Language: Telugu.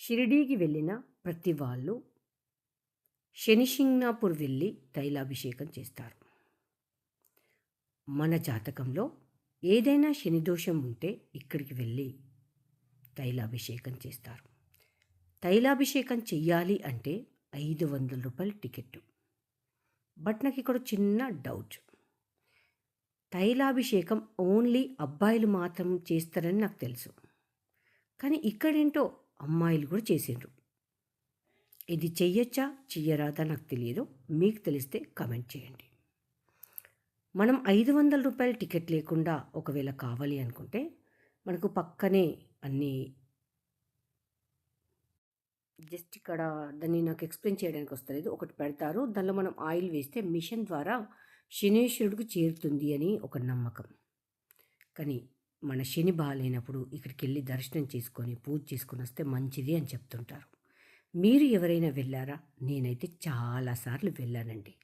షిరిడీకి వెళ్ళిన ప్రతి వాళ్ళు శనిశింగ్నాపూర్ వెళ్ళి తైలాభిషేకం చేస్తారు. మన జాతకంలో ఏదైనా శని దోషం ఉంటే ఇక్కడికి వెళ్ళి తైలాభిషేకం చేస్తారు. తైలాభిషేకం చెయ్యాలి అంటే ₹500 టికెట్టు. బట్ నాకు ఇక్కడ చిన్న డౌట్. తైలాభిషేకం ఓన్లీ అబ్బాయిలు మాత్రం చేస్తారని నాకు తెలుసు. కానీ ఇక్కడేంటో అమ్మాయిలు కూడా చేసిండ్రు. ఇది చెయ్యొచ్చా చెయ్యరాదా నాకు తెలియదు. మీకు తెలిస్తే కామెంట్ చేయండి. మనం ₹500 టికెట్ లేకుండా ఒకవేళ కావాలి అనుకుంటే మనకు పక్కనే అన్నీ జస్ట్ ఇక్కడ దాన్ని నాకు ఎక్స్ప్లెయిన్ చేయడానికి వస్తలేదు. ఒకటి పెడతారు. దానిలో మనం ఆయిల్ వేస్తే మిషన్ ద్వారా శనీశ్వరుడికి చేరుతుంది అని ఒక నమ్మకం. కానీ మన శని బాగాలేనప్పుడు ఇక్కడికి వెళ్ళి దర్శనం చేసుకొని పూజ చేసుకొని వస్తే మంచిది అని చెప్తుంటారు. మీరు ఎవరైనా వెళ్ళారా? నేనైతే చాలాసార్లు వెళ్ళానండి.